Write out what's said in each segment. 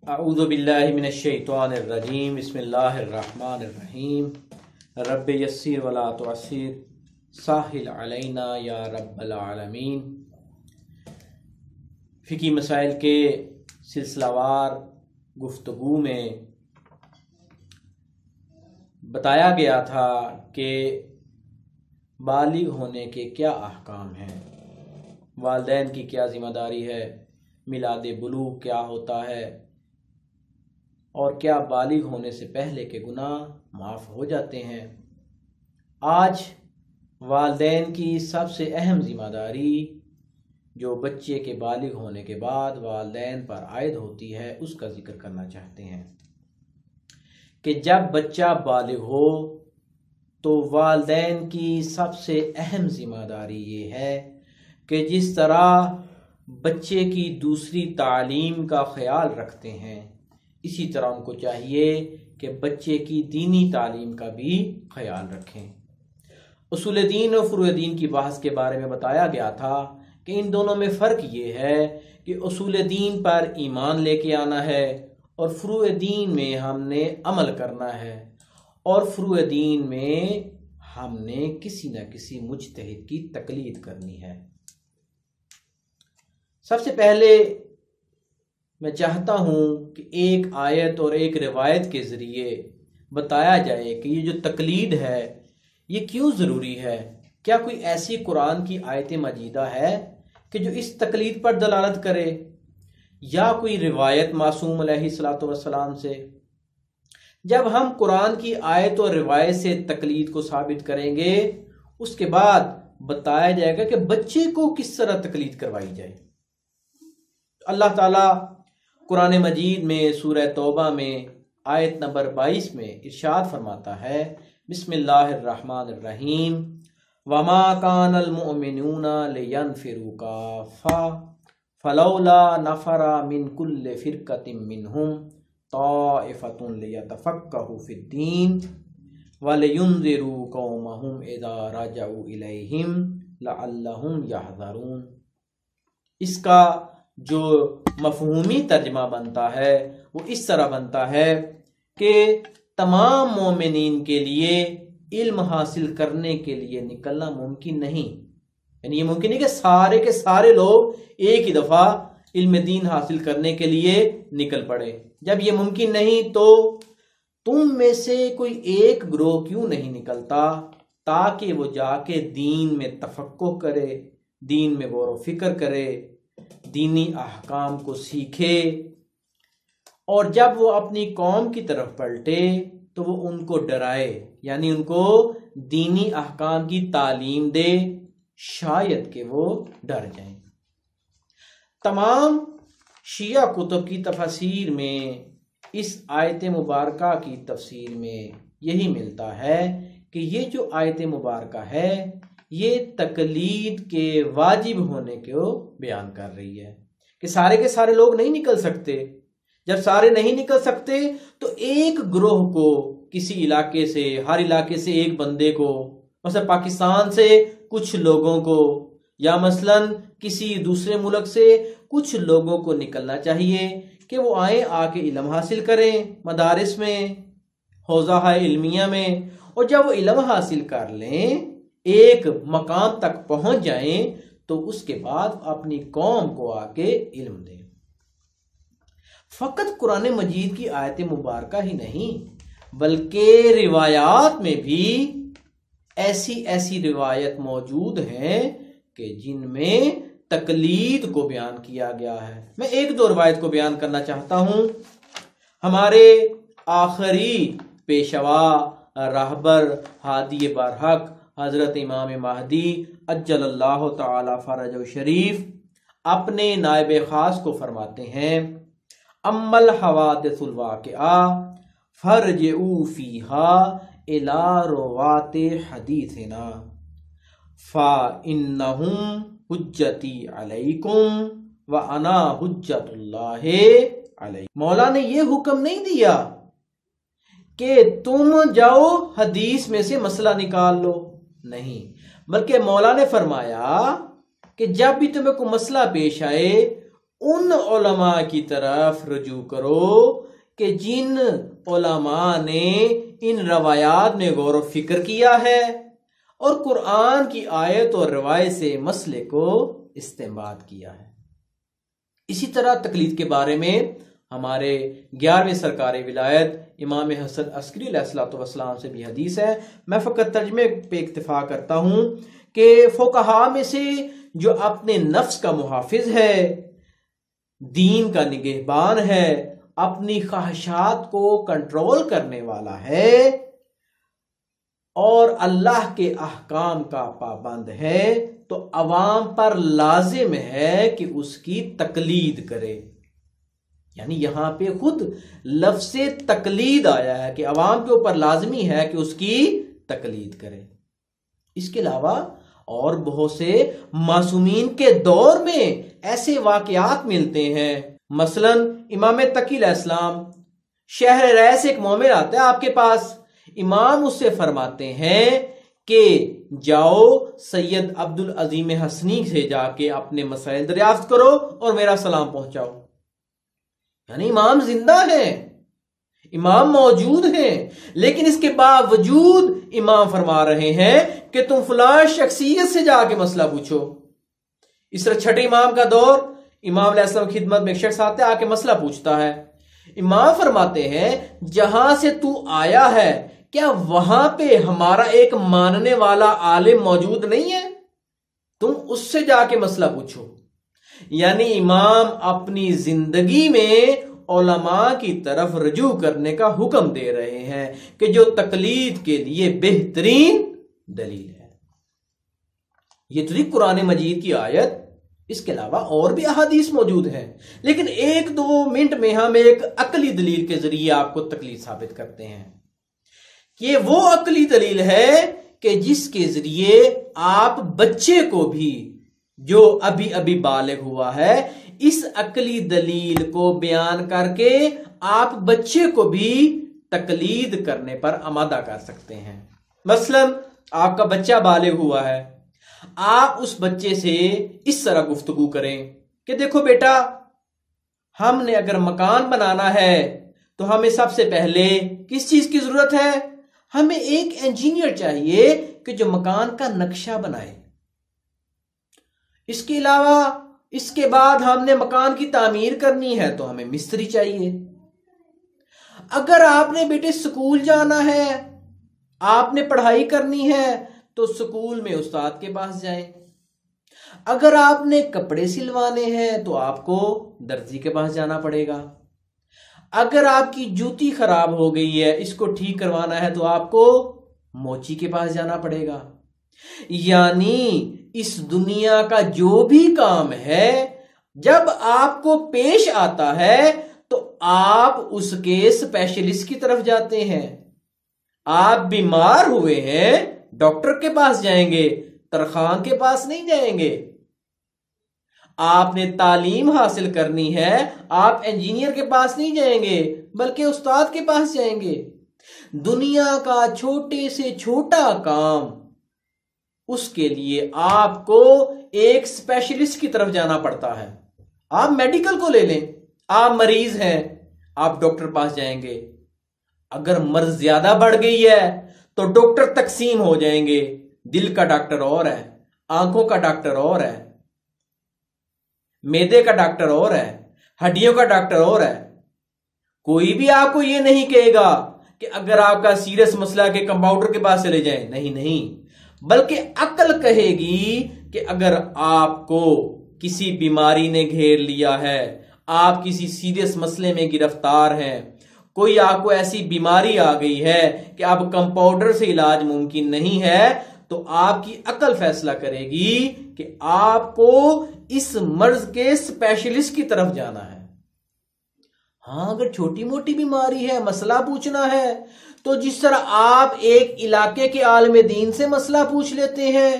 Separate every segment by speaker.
Speaker 1: اعوذ باللہ من الشیطان الرجیم بسم اللہ الرحمن الرحیم رب یسر ولا تعسر ساہل علینا یا رب العالمین۔ فقہی مسائل کے سلسلہ وار گفتگو میں بتایا گیا تھا کہ بالغ ہونے کے کیا احکام ہیں، والدین کی کیا ذمہ داری ہے، میلاد بلوغ کیا ہوتا ہے اور کیا بالغ ہونے سے پہلے کے گناہ معاف ہو جاتے ہیں۔ آج والدین کی سب سے اہم ذمہ داری جو بچے کے بالغ ہونے کے بعد والدین پر عائد ہوتی ہے اس کا ذکر کرنا چاہتے ہیں کہ جب بچہ بالغ ہو تو والدین کی سب سے اہم ذمہ داری یہ ہے کہ جس طرح بچے کی دوسری تعلیم کا خیال رکھتے ہیں اسی طرح ان کو چاہیے کہ بچے کی دینی تعلیم کا بھی خیال رکھیں۔ اصول دین اور فروع دین کی بحث کے بارے میں بتایا گیا تھا کہ ان دونوں میں فرق یہ ہے کہ اصول دین پر ایمان لے کے آنا ہے اور فروع دین میں ہم نے عمل کرنا ہے، اور فروع دین میں ہم نے کسی نہ کسی مجتہد کی تقلید کرنی ہے۔ سب سے پہلے میں چاہتا ہوں کہ ایک آیت اور ایک روایت کے ذریعے بتایا جائے کہ یہ جو تقلید ہے یہ کیوں ضروری ہے۔ کیا کوئی ایسی قرآن کی آیت مجیدہ ہے کہ جو اس تقلید پر دلالت کرے، یا کوئی روایت معصوم علیہ الصلوۃ والسلام سے؟ جب ہم قرآن کی آیت اور روایت سے تقلید کو ثابت کریں گے اس کے بعد بتایا جائے گا کہ بچے کو کس طرح تقلید کروائی جائے۔ اللہ تعالیٰ قرآن مجید میں سورہ توبہ میں آیت نمبر 22 میں ارشاد فرماتا ہے، بسم اللہ الرحمن الرحیم، وما كان المؤمنون لينفروا كافة فلولا نفر من كل فرقة منهم طائفة ليتفقهوا في الدين ولينذروا قومهم إذا رجعوا إليهم لعلهم يحذرون۔ اس کا جو مفہومی ترجمہ بنتا ہے وہ اس طرح بنتا ہے کہ تمام مومنین کے لیے علم حاصل کرنے کے لیے نکلنا ممکن نہیں، یعنی یہ ممکن نہیں کہ کے سارے لوگ ایک ہی دفعہ علم دین حاصل کرنے کے لیے نکل پڑے۔ جب یہ ممکن نہیں تو تم میں سے کوئی ایک گروہ کیوں نہیں نکلتا تاکہ وہ جا کے دین میں تفقہ کرے، دین میں غور و فکر کرے، دینی احکام کو سیکھے، اور جب وہ اپنی قوم کی طرف پلٹے تو وہ ان کو ڈرائے، یعنی ان کو دینی احکام کی تعلیم دے، شاید کہ وہ ڈر جائیں۔ تمام شیعہ کتب کی تفاسیر میں اس آیت مبارکہ کی تفسیر میں یہی ملتا ہے کہ یہ جو آیت مبارکہ ہے یہ تقلید کے واجب ہونے کو بیان کر رہی ہے کہ سارے کے سارے لوگ نہیں نکل سکتے۔ جب سارے نہیں نکل سکتے تو ایک گروہ کو، کسی علاقے سے، ہر علاقے سے ایک بندے کو، مثلا پاکستان سے کچھ لوگوں کو، یا مثلا کسی دوسرے ملک سے کچھ لوگوں کو نکلنا چاہیے کہ وہ آئیں، آ کے علم حاصل کریں مدارس میں، حوزہ علمیہ میں، اور جب وہ علم حاصل کر لیں، ایک مقام تک پہنچ جائیں تو اس کے بعد اپنی قوم کو آ کے علم دیں۔ فقط قرآن مجید کی آیت مبارکہ ہی نہیں بلکہ روایات میں بھی ایسی روایت موجود ہیں کہ جن میں تقلید کو بیان کیا گیا ہے۔ میں ایک دو روایت کو بیان کرنا چاہتا ہوں۔ ہمارے آخری پیشوا، راہبر، ہادی برحق حضرت امام مہدی عجل اللہ تعالی فرجہ شریف اپنے نائب خاص کو فرماتے ہیں، اما الحوادث الواقعہ فرجعوا فیہا الی روات حدیثنا فانہم حجتی علیکم وانا حجت اللہ علیکم۔ مولا نے یہ حکم نہیں دیا کہ تم جاؤ حدیث میں سے مسئلہ نکال لو، نہیں، بلکہ مولا نے فرمایا کہ جب بھی تمہیں کوئی مسئلہ پیش آئے ان علماء کی طرف رجوع کرو کہ جن علماء نے ان روایات میں غور و فکر کیا ہے اور قرآن کی آیت اور روایت سے مسئلے کو استنباط کیا ہے۔ اسی طرح تقلید کے بارے میں ہمارے 11ویں سرکار ولایت امام حسن عسکری علیہ الصلوۃ والسلام سے بھی حدیث ہے۔ میں فقط ترجمے پہ اکتفا کرتا ہوں کہ فقہا میں سے جو اپنے نفس کا محافظ ہے، دین کا نگہبان ہے، اپنی خواہشات کو کنٹرول کرنے والا ہے اور اللہ کے احکام کا پابند ہے، تو عوام پر لازم ہے کہ اس کی تقلید کرے۔ یعنی یہاں پہ خود لفظ تقلید آیا ہے کہ عوام کے اوپر لازمی ہے کہ اس کی تقلید کرے۔ اس کے علاوہ اور بہت سے معصومین کے دور میں ایسے واقعات ملتے ہیں۔ مثلا امام تقی علیہ السلام، شہر ریس ایک مومن آتا ہے آپ کے پاس، امام اس سے فرماتے ہیں کہ جاؤ سید عبد العظیم حسنی سے جا کے اپنے مسائل دریافت کرو اور میرا سلام پہنچاؤ۔ یعنی امام زندہ ہیں، امام موجود ہیں، لیکن اس کے باوجود امام فرما رہے ہیں کہ تم فلاں شخصیت سے جا کے مسئلہ پوچھو۔ اس طرح چھٹے امام کا دور، امام علیہ السلام کی خدمت میں ایک شخص آتا ہے، آ کے مسئلہ پوچھتا ہے۔ امام فرماتے ہیں جہاں سے تو آیا ہے کیا وہاں پہ ہمارا ایک ماننے والا عالم موجود نہیں ہے؟ تم اس سے جا کے مسئلہ پوچھو۔ یعنی امام اپنی زندگی میں علماء کی طرف رجوع کرنے کا حکم دے رہے ہیں کہ جو تقلید کے لیے بہترین دلیل ہے۔ یہ تو قرآن مجید کی آیت، اس کے علاوہ اور بھی احادیث موجود ہیں، لیکن 1-2 منٹ میں ہم ایک عقلی دلیل کے ذریعے آپ کو تقلید ثابت کرتے ہیں۔ یہ وہ عقلی دلیل ہے کہ جس کے ذریعے آپ بچے کو بھی جو ابھی ابھی بالغ ہوا ہے، اس عقلی دلیل کو بیان کر کے آپ بچے کو بھی تقلید کرنے پر آمادہ کر سکتے ہیں۔ مثلا آپ کا بچہ بالغ ہوا ہے، آپ اس بچے سے اس طرح گفتگو کریں کہ دیکھو بیٹا، ہم نے اگر مکان بنانا ہے تو ہمیں سب سے پہلے کس چیز کی ضرورت ہے؟ ہمیں ایک انجینئر چاہیے کہ جو مکان کا نقشہ بنائے۔ اس کے علاوہ اس کے بعد ہم نے مکان کی تعمیر کرنی ہے تو ہمیں مستری چاہیے۔ اگر آپ نے بیٹے سکول جانا ہے، آپ نے پڑھائی کرنی ہے تو سکول میں استاد کے پاس جائیں۔ اگر آپ نے کپڑے سلوانے ہیں تو آپ کو درزی کے پاس جانا پڑے گا۔ اگر آپ کی جوتی خراب ہو گئی ہے، اس کو ٹھیک کروانا ہے تو آپ کو موچی کے پاس جانا پڑے گا۔ یعنی اس دنیا کا جو بھی کام ہے، جب آپ کو پیش آتا ہے تو آپ اس کے اسپیشلسٹ کی طرف جاتے ہیں۔ آپ بیمار ہوئے ہیں، ڈاکٹر کے پاس جائیں گے، ترخان کے پاس نہیں جائیں گے۔ آپ نے تعلیم حاصل کرنی ہے، آپ انجینئر کے پاس نہیں جائیں گے بلکہ استاد کے پاس جائیں گے۔ دنیا کا چھوٹے سے چھوٹا کام، اس کے لیے آپ کو ایک اسپیشلسٹ کی طرف جانا پڑتا ہے۔ آپ میڈیکل کو لے لیں، آپ مریض ہیں، آپ ڈاکٹر پاس جائیں گے۔ اگر مرض زیادہ بڑھ گئی ہے تو ڈاکٹر تقسیم ہو جائیں گے، دل کا ڈاکٹر اور ہے، آنکھوں کا ڈاکٹر اور ہے، معدے کا ڈاکٹر اور ہے، ہڈیوں کا ڈاکٹر اور ہے۔ کوئی بھی آپ کو یہ نہیں کہے گا کہ اگر آپ کا سیریس مسئلہ ہے کہ کمپاؤنڈر کے پاس چلے جائیں، نہیں، بلکہ عقل کہے گی کہ اگر آپ کو کسی بیماری نے گھیر لیا ہے، آپ کسی سیریس مسئلے میں گرفتار ہیں، کوئی آپ کو ایسی بیماری آ گئی ہے کہ اب کمپاؤنڈر سے علاج ممکن نہیں ہے، تو آپ کی عقل فیصلہ کرے گی کہ آپ کو اس مرض کے اسپیشلسٹ کی طرف جانا ہے۔ ہاں، اگر چھوٹی موٹی بیماری ہے، مسئلہ پوچھنا ہے، تو جس طرح آپ ایک علاقے کے عالم دین سے مسئلہ پوچھ لیتے ہیں،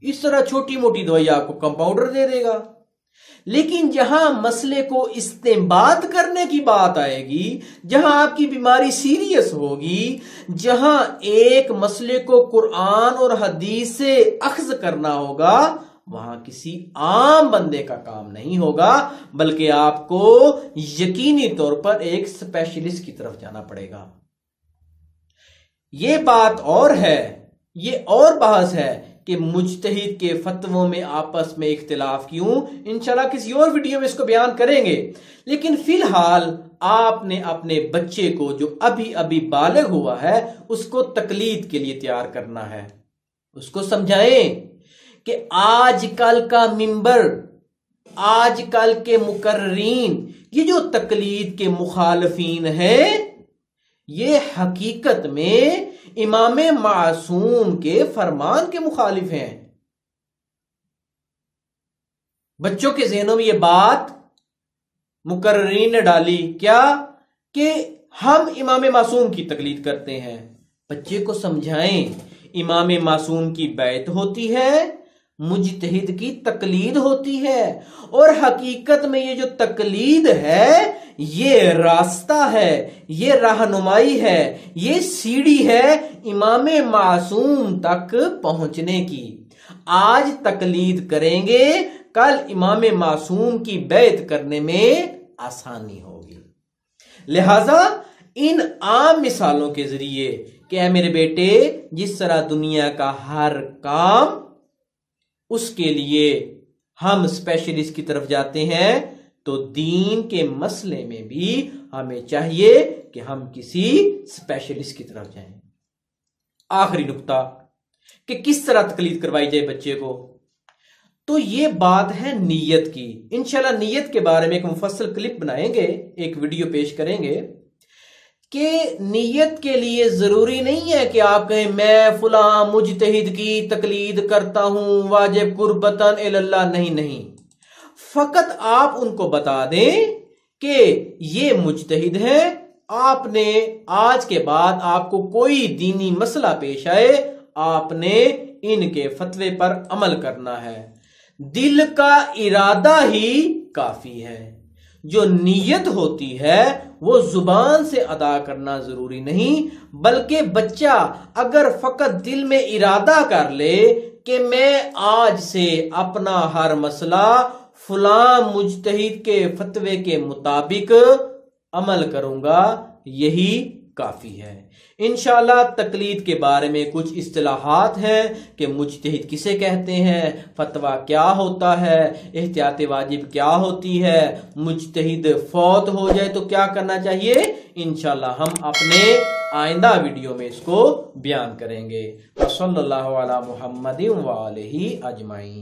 Speaker 1: اس طرح چھوٹی موٹی دوائی آپ کو کمپاؤنڈر دے دے گا۔ لیکن جہاں مسئلے کو استنباط کرنے کی بات آئے گی، جہاں آپ کی بیماری سیریس ہوگی، جہاں ایک مسئلے کو قرآن اور حدیث سے اخذ کرنا ہوگا، وہاں کسی عام بندے کا کام نہیں ہوگا، بلکہ آپ کو یقینی طور پر ایک اسپیشلسٹ کی طرف جانا پڑے گا۔ یہ بات اور ہے، یہ اور بحث ہے کہ مجتہد کے فتووں میں آپس میں اختلاف کیوں، انشاءاللہ کسی اور ویڈیو میں اس کو بیان کریں گے۔ لیکن فی الحال آپ نے اپنے بچے کو جو ابھی ابھی بالغ ہوا ہے اس کو تقلید کے لیے تیار کرنا ہے۔ اس کو سمجھائیں کہ آج کل کا منبر، آج کل کے مقررین، یہ جو تقلید کے مخالفین ہیں، یہ حقیقت میں امام معصوم کے فرمان کے مخالف ہیں۔ بچوں کے ذہنوں میں یہ بات مقررین نے ڈالی کیا کہ ہم امام معصوم کی تقلید کرتے ہیں۔ بچے کو سمجھائیں امام معصوم کی بیعت ہوتی ہے، مجتہد کی تقلید ہوتی ہے، اور حقیقت میں یہ جو تقلید ہے یہ راستہ ہے، یہ رہنمائی ہے، یہ سیڑھی ہے امام معصوم تک پہنچنے کی۔ آج تقلید کریں گے، کل امام معصوم کی بیعت کرنے میں آسانی ہوگی۔ لہذا ان عام مثالوں کے ذریعے کہ اے میرے بیٹے، جس طرح دنیا کا ہر کام اس کے لیے ہم اسپیشلسٹ کی طرف جاتے ہیں، تو دین کے مسئلے میں بھی ہمیں چاہیے کہ ہم کسی اسپیشلسٹ کی طرف جائیں۔ آخری نقطہ کہ کس طرح تقلید کروائی جائے بچے کو، تو یہ بات ہے نیت کی۔ انشاءاللہ نیت کے بارے میں ایک مفصل کلپ بنائیں گے، ایک ویڈیو پیش کریں گے کہ نیت کے لیے ضروری نہیں ہے کہ آپ کہیں میں فلاں مجتہد کی تقلید کرتا ہوں واجب قربتاً اللہ، نہیں، فقط آپ ان کو بتا دیں کہ یہ مجتہد ہے، آپ نے آج کے بعد آپ کو کوئی دینی مسئلہ پیش آئے، آپ نے ان کے فتوے پر عمل کرنا ہے۔ دل کا ارادہ ہی کافی ہے۔ جو نیت ہوتی ہے وہ زبان سے ادا کرنا ضروری نہیں، بلکہ بچہ اگر فقط دل میں ارادہ کر لے کہ میں آج سے اپنا ہر مسئلہ فلاں مجتہد کے فتوے کے مطابق عمل کروں گا، یہی کافی ہے۔ انشاءاللہ تقلید کے بارے میں کچھ اصطلاحات ہیں کہ مجتہد کسے کہتے ہیں، فتویٰ کیا ہوتا ہے، احتیاط واجب کیا ہوتی ہے، مجتہد فوت ہو جائے تو کیا کرنا چاہیے، انشاءاللہ ہم اپنے آئندہ ویڈیو میں اس کو بیان کریں گے۔ صلی اللہ علی محمد وآلہ اجمعین۔